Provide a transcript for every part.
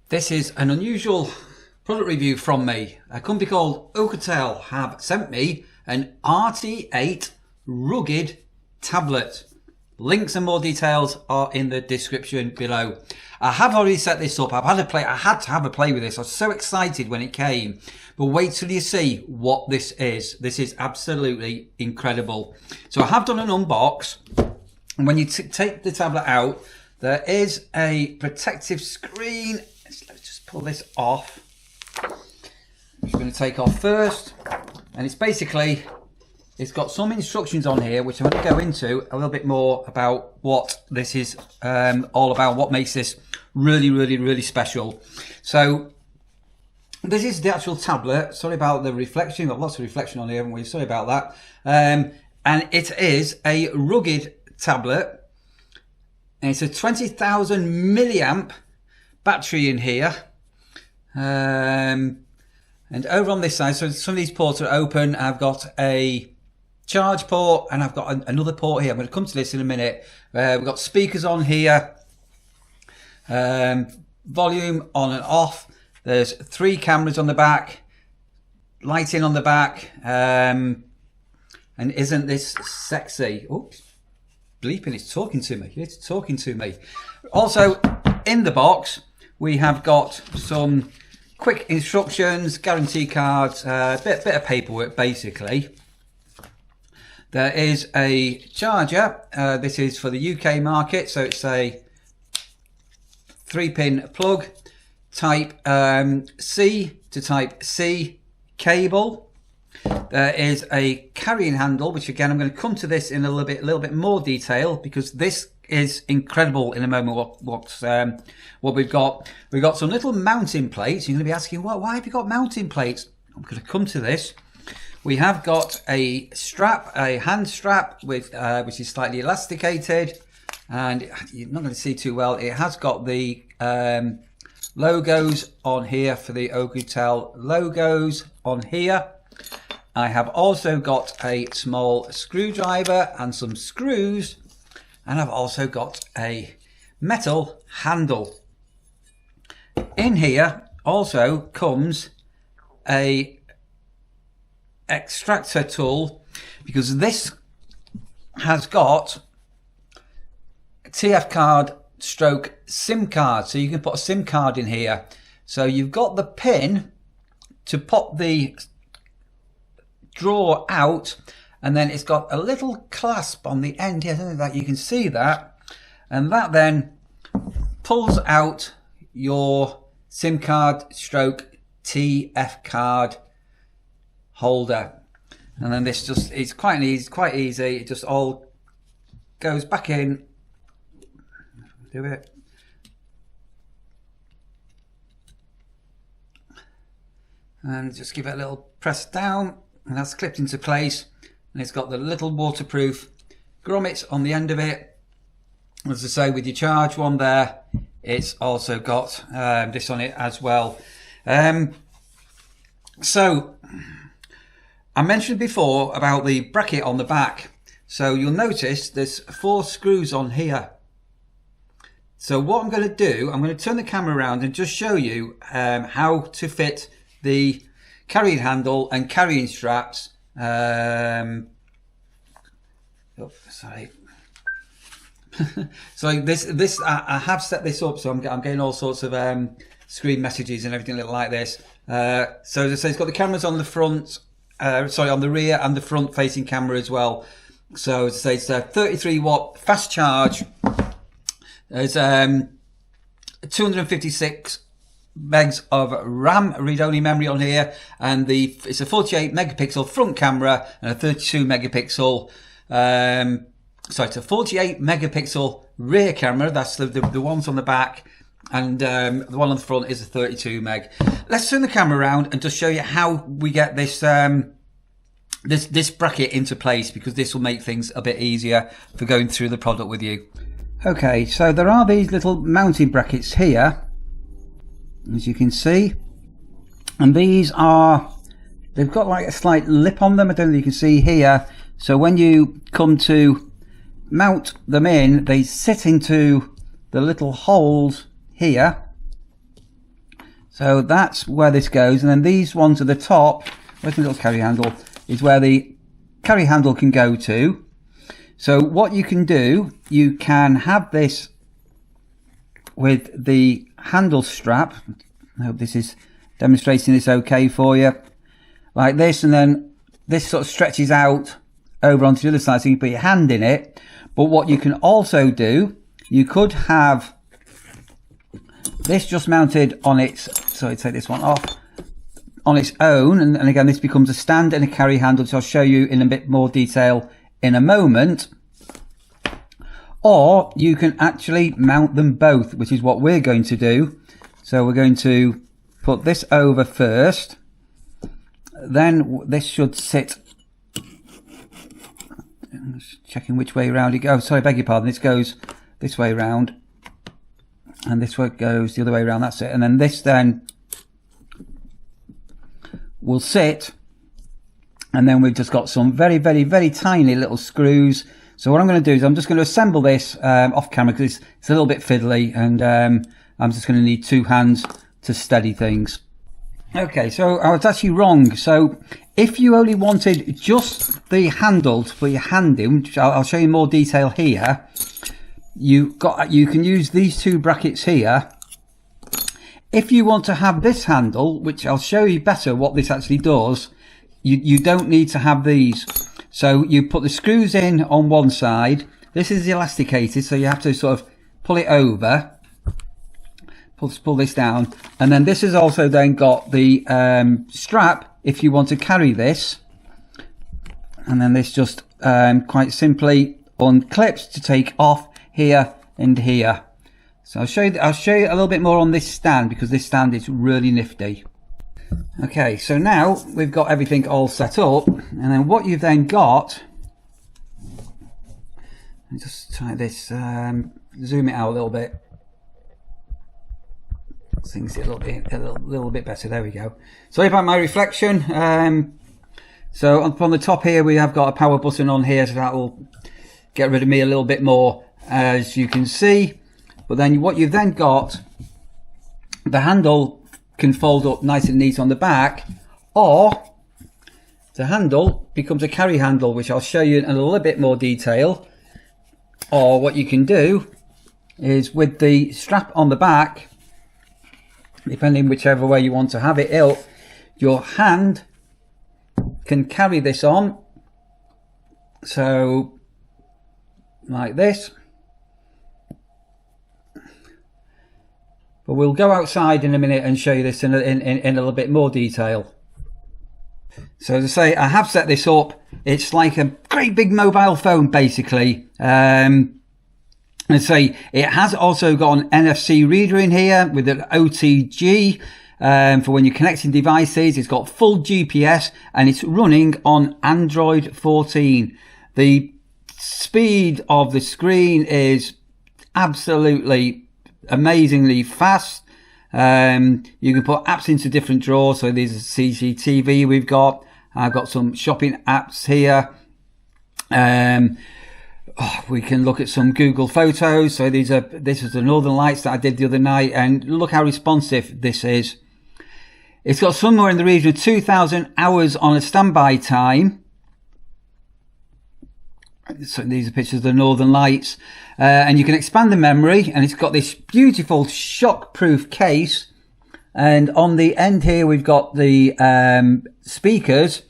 This is an unusual product review from me. A company called OUKITEL have sent me an RT8 Rugged tablet. Links and more details are in the description below. I have already set this up. I had to have a play with this. I was so excited when it came. But wait till you see what this is. This is absolutely incredible. So I have done an unbox. And when you take the tablet out, there is a protective screen. Let's just pull this off. I'm just going to take off first. And it's basically, it's got some instructions on here, which I'm going to go into a little bit more about what this is all about, what makes this really special. So this is the actual tablet. Sorry about the reflection. We've got lots of reflection on here, haven't we? Sorry about that. And it is a rugged tablet. And it's a 20,000 milliamp battery in here. And over on this side, so some of these ports are open. I've got a charge port and I've got another port here. I'm going to come to this in a minute. We've got speakers on here. Volume on and off. There's 3 cameras on the back. Lighting on the back. And isn't this sexy? Oops. Bleeping, it's talking to me. It's talking to me. Also, in the box, we have got some quick instructions, guarantee cards, a bit of paperwork basically. There is a charger. This is for the UK market, so it's a 3-pin plug, type C to type C cable. There is a carrying handle, which again I'm going to come to this in a little bit more detail because this is incredible in a moment. What we've got some little mounting plates. You're going to be asking, why have you got mounting plates? I'm going to come to this. We have got a strap, a hand strap with which is slightly elasticated, and you're not going to see too well. It has got the logos on here for the OUKITEL logos on here. I have also got a small screwdriver and some screws, and I've also got a metal handle. In here also comes a extractor tool because this has got a TF card stroke SIM card, so you can put a SIM card in here. So you've got the pin to pop the draw out, and then it's got a little clasp on the end here, something like that. You can see that, and that then pulls out your SIM card stroke TF card holder, and then this just, it's quite easy. It just all goes back in. Do it. And just give it a little press down, and that's clipped into place, and it's got the little waterproof grommets on the end of it. As I say, with your charge one there, it's also got this on it as well. So I mentioned before about the bracket on the back. So you'll notice there's 4 screws on here. So what I'm going to do, I'm going to turn the camera around and just show you how to fit the carrying handle and carrying straps. Sorry. So this I have set this up, so I'm getting all sorts of screen messages and everything like this. So as I say, it's got the cameras on the front, on the rear and the front facing camera as well. So as I say, it's a 33 watt fast charge. There's 256 megs of RAM read-only memory on here, and it's a 48 megapixel front camera and a 32 megapixel it's a 48 megapixel rear camera. That's the ones on the back, and the one on the front is a 32 meg. Let's turn the camera around and just show you how we get this this bracket into place, because this will make things a bit easier for going through the product with you. Okay, so there are these little mounting brackets here, as you can see, and they've got like a slight lip on them. I don't know if you can see here. So when you come to mount them in, they sit into the little holes here, So that's where this goes, and then these ones at the top, where's the little carry handle, is where the carry handle can go to. So what you can do, you can have this with the handle strap. I hope this is demonstrating this okay for you. Like this, and then this sort of stretches out over onto the other side, so you can put your hand in it. But what you can also do, you could have this just mounted on its, sorry, take this one off, on its own, and again this becomes a stand and a carry handle, which I'll show you in a bit more detail in a moment. Or you can actually mount them both, which is what we're going to do. So we're going to put this over first, then this should sit, I'm just checking which way around it goes. Sorry, beg your pardon, this goes this way around, and this way goes the other way around, that's it. And then this then will sit, and then we've just got some very, very, very tiny little screws. So what I'm going to do is I'm just going to assemble this off camera, because it's a little bit fiddly, and I'm just going to need two hands to steady things. Okay, so I was actually wrong. So if you only wanted just the handle to put your hand in, which I'll show you more detail here, you can use these two brackets here. If you want to have this handle, which I'll show you better what this actually does, you don't need to have these. So you put the screws in on one side. This is elasticated, so you have to sort of pull it over, pull this down, and then this has also then got the strap if you want to carry this, and then this just quite simply unclips to take off here and here. So I'll show you a little bit more on this stand, because this stand is really nifty. Okay, so now we've got everything all set up, and then what you've then got, just try this, zoom it out a little bit, things a little bit better. There we go. Sorry about my reflection. So up on the top here we have got a power button on here, so that will get rid of me a little bit more, as you can see. But then what you've then got, the handle can fold up nice and neat on the back, or the handle becomes a carry handle, which I'll show you in a little bit more detail. Or what you can do is, with the strap on the back, depending whichever way you want to have it, your hand can carry this on, so like this. But we'll go outside in a minute and show you this in a little bit more detail. So as I say, I have set this up. It's like a great big mobile phone, basically. And say it has also got an NFC reader in here with an OTG for when you're connecting devices. It's got full GPS, and it's running on Android 14. The speed of the screen is absolutely amazingly fast. You can put apps into different drawers. So there's a CCTV we've got. I've got some shopping apps here. We can look at some Google Photos. So this is the Northern Lights that I did the other night, and look how responsive this is. It's got somewhere in the region of 2,000 hours on a standby time. So these are pictures of the Northern Lights, and you can expand the memory, and it's got this beautiful shock-proof case, and on the end here we've got the speakers,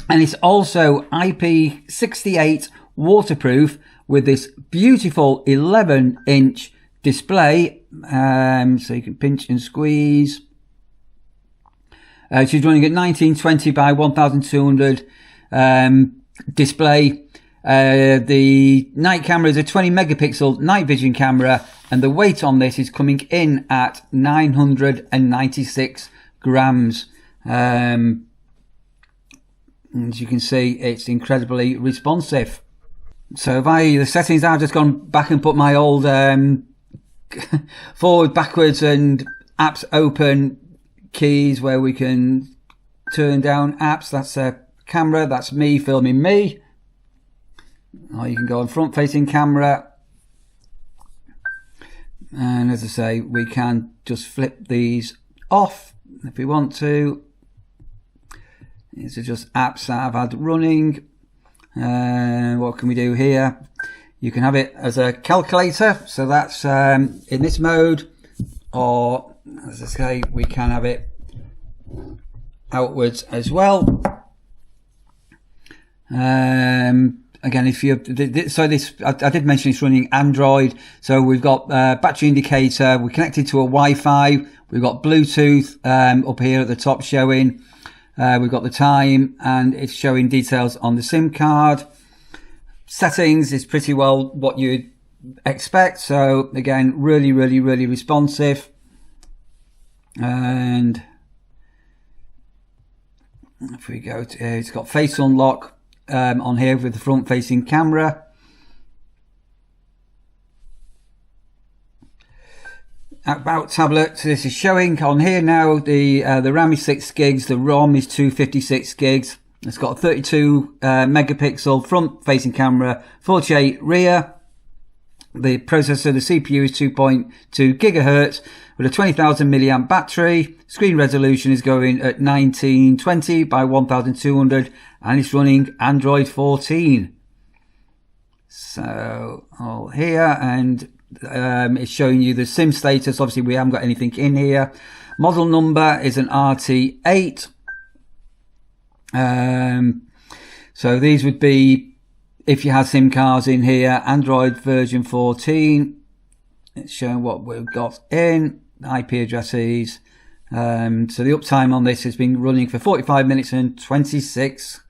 and it's also IP68 waterproof with this beautiful 11-inch display, so you can pinch and squeeze. She's running at 1920 by 1200 display. The night camera is a 20 megapixel night vision camera, and the weight on this is coming in at 996 grams. As you can see, it's incredibly responsive. So the settings, I've just gone back and put my old forward, backwards and apps open keys where we can turn down apps. That's a camera, that's me filming me. Or you can go on front facing camera, and as I say, we can just flip these off if we want to. These are just apps that I've had running. What can we do here? You can have it as a calculator, so that's in this mode, or as I say, we can have it outwards as well. Again, if you so this I did mention it's running Android, so we've got battery indicator, we're connected to a Wi-Fi, we've got Bluetooth up here at the top showing, we've got the time, and it's showing details on the SIM card. Settings is pretty well what you'd expect, so again, really responsive. And if we go to it's got face unlock on here with the front facing camera. About tablet, so this is showing on here now, the RAM is 6 gigs, the ROM is 256 gigs. It's got a 32 megapixel front facing camera, 48 rear. The processor, the CPU is 2.2 gigahertz with a 20,000 milliamp battery. Screen resolution is going at 1920 by 1200, and it's running Android 14. So all here, and it's showing you the SIM status. Obviously we haven't got anything in here. Model number is an RT8. So these would be, if you had SIM cards in here, Android version 14. It's showing what we've got in, IP addresses. So the uptime on this has been running for 45 minutes and 26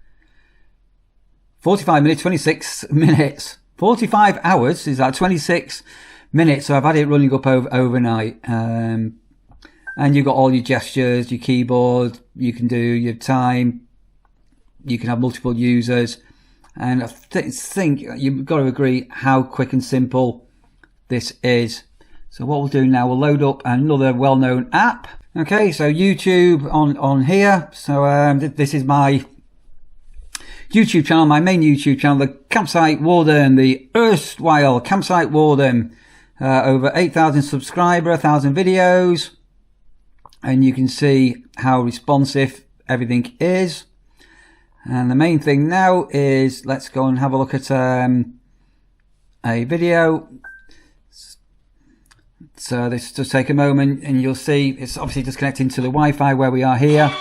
minutes. 45 hours is that 26 minutes. So I've had it running up overnight. And you've got all your gestures, your keyboard, you can do your time, you can have multiple users. And I think you've got to agree how quick and simple this is. So what we'll do now, we'll load up another well-known app. Okay, so YouTube on here. So this is my YouTube channel, my main YouTube channel, the Campsite Warden, the erstwhile Campsite Warden. Over 8,000 subscriber, 1,000 videos. And you can see how responsive everything is. And the main thing now is, let's go and have a look at a video. So this does take a moment, and you'll see it's obviously just connecting to the Wi-Fi where we are here.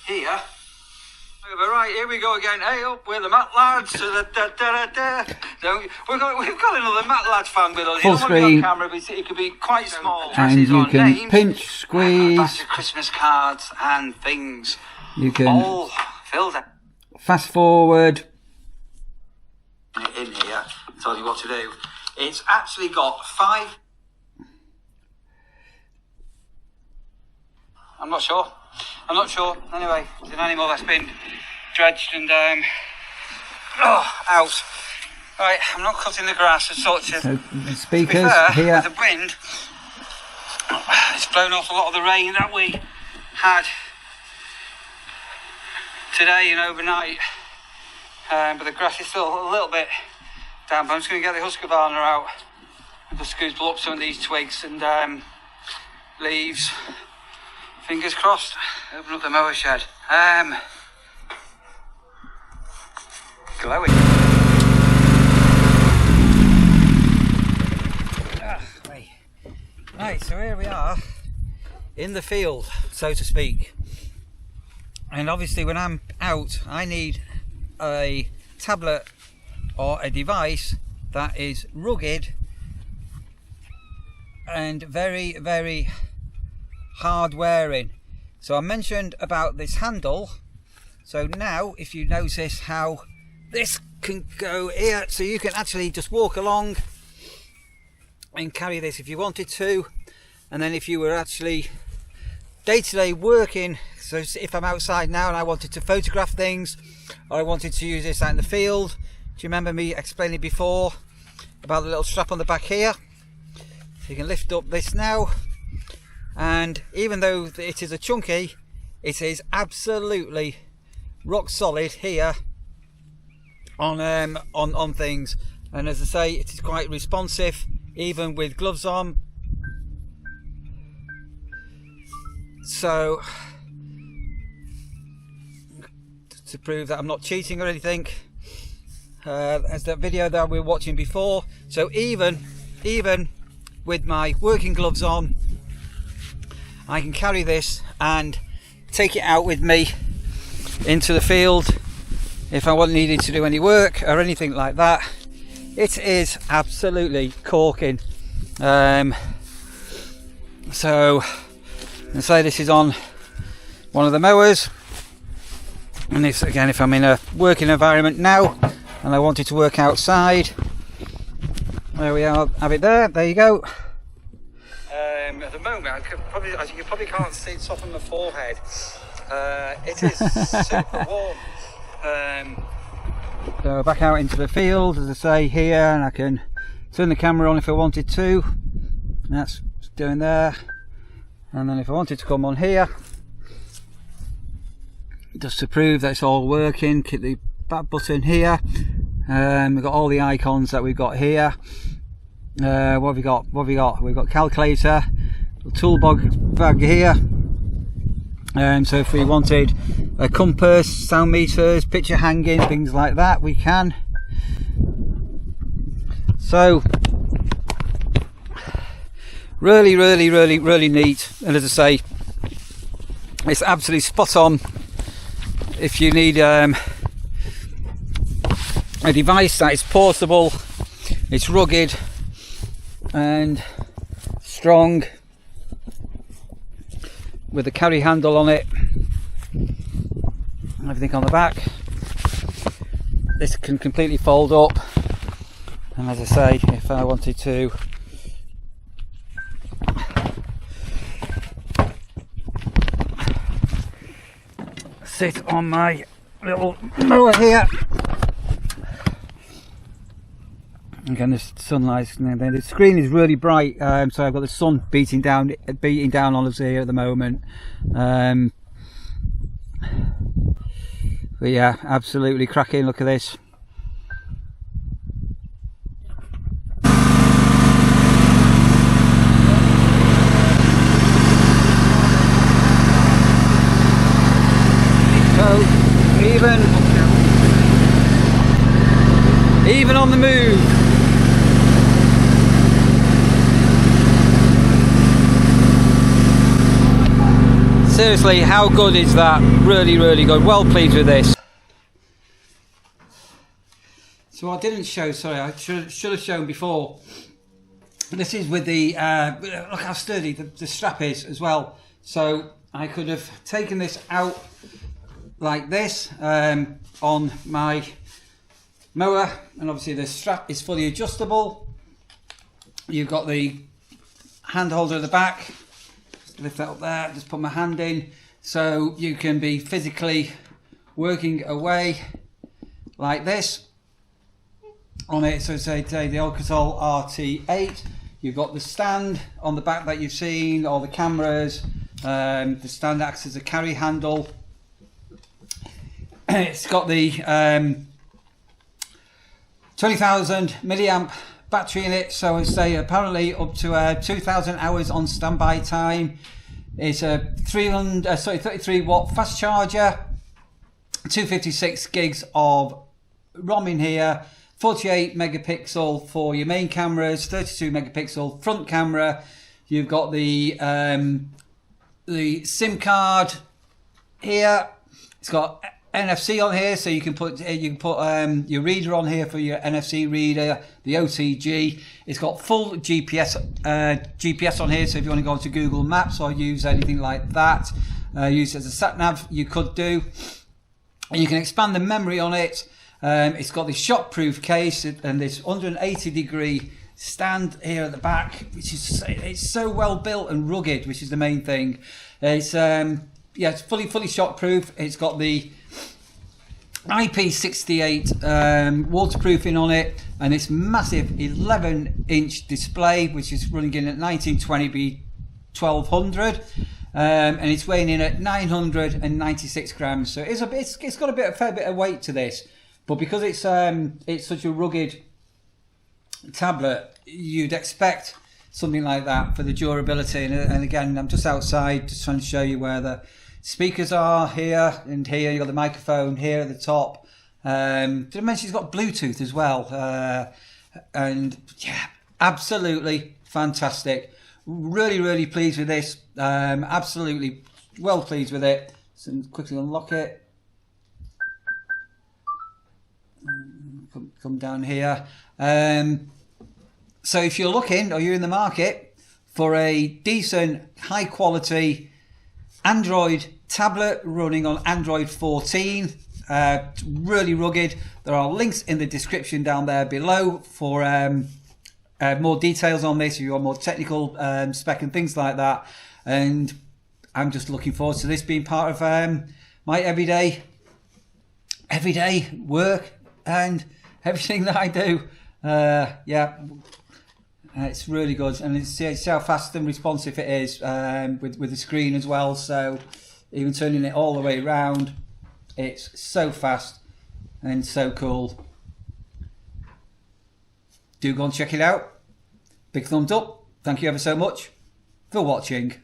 Here. Right, here we go again. Hey up, we're the Matt lads. So we've got another Matt lads fan with us. Full screen. Camera, but it could be quite small. And you can pinch, squeeze. Back to Christmas cards and things. You can all filled out. Fast forward. In here, tell you what to do. It's actually got 5. I'm not sure. Anyway, it's an animal that's been dredged and out. Right, I'm not cutting the grass as such. So the speakers here. With the wind, it's blown off a lot of the rain that we had today and overnight. But the grass is still a little bit damp. I'm just going to get the Husqvarna out and just scoop up some of these twigs and leaves. Fingers crossed. Open up the mower shed. Glowing. Right, so here we are in the field, so to speak. And obviously when I'm out, I need a tablet or a device that is rugged and very hard wearing. So I mentioned about this handle. So now if you notice how this can go here, so you can actually just walk along and carry this if you wanted to. And then if you were actually day-to-day working, so if I'm outside now and I wanted to photograph things, or I wanted to use this out in the field, do you remember me explaining before about the little strap on the back here? So you can lift up this now, and even though it is a chunky, it is absolutely rock solid here on things. And as I say, it is quite responsive even with gloves on. So, to prove that I'm not cheating or anything, as that video that we were watching before. So even with my working gloves on, I can carry this and take it out with me into the field if I wasn't needing to do any work or anything like that. It is absolutely corking. So let's say this is on one of the mowers, and this again, if I'm in a working environment now and I wanted to work outside, there we are, have it there you go. At the moment, you probably can't see it off on the forehead. It is super warm. So back out into the field, as I say, here, and I can turn the camera on if I wanted to. That's doing there. And then if I wanted to come on here, just to prove that it's all working, click the back button here. We've got all the icons that we've got here. What have we got? We've got calculator, tool bag here. So if we wanted a compass, sound meters, picture hanging, things like that, we can. So really neat, and as I say, it's absolutely spot on if you need a device that is portable, it's rugged and strong, with a carry handle on it, everything on the back. This can completely fold up, and as I say, if I wanted to sit on my little mower here, again, the sunlight, the screen is really bright, so I've got the sun beating down on us here at the moment. But yeah, absolutely cracking. Look at this. So even on the move, seriously, how good is that? Really good. Well pleased with this. So I didn't show, sorry, I should have shown before. This is with the, look how sturdy the strap is as well. So I could have taken this out like this on my mower, and obviously the strap is fully adjustable. You've got the hand holder at the back. Just lift that up there, just put my hand in, so you can be physically working away like this on it. So say the OUKITEL RT8, you've got the stand on the back that you've seen, all the cameras, the stand acts as a carry handle. It's got the 20,000 milliamp battery in it, so I say apparently up to 2,000 hours on standby time. It's a 33 watt fast charger, 256 gigs of ROM in here, 48 megapixel for your main cameras, 32 megapixel front camera. You've got the SIM card here. It's got NFC on here, so you can put your reader on here for your NFC reader, the OTG. It's got full GPS on here, so if you want to go onto Google Maps or use anything like that, use it as a sat nav, you could do. And you can expand the memory on it. It's got this shockproof case and this 180 degree stand here at the back, which is, it's so well built and rugged, which is the main thing. It's yeah, it's fully shockproof. It's got the IP68 waterproofing on it, and it's massive 11-inch display, which is running in at 1920 by 1200, and it's weighing in at 996 grams. So it's got a fair bit of weight to this, but because it's such a rugged tablet, you'd expect something like that for the durability. And again, I'm just outside, just trying to show you where the speakers are here and here. You've got the microphone here at the top. Did I mention it's got Bluetooth as well? And yeah, absolutely fantastic. Really, really pleased with this. Absolutely well pleased with it. So quickly unlock it. Come down here. So if you're looking, or you're in the market for a decent, high quality Android tablet running on Android 14, really rugged, there are links in the description down there below for more details on this if you want more technical spec and things like that. And I'm just looking forward to this being part of my everyday work and everything that I do. Yeah, it's really good, and it's how fast and responsive it is with the screen as well. So even turning it all the way around, it's so fast and so cool. Do go and check it out. Big thumbs up. Thank you ever so much for watching.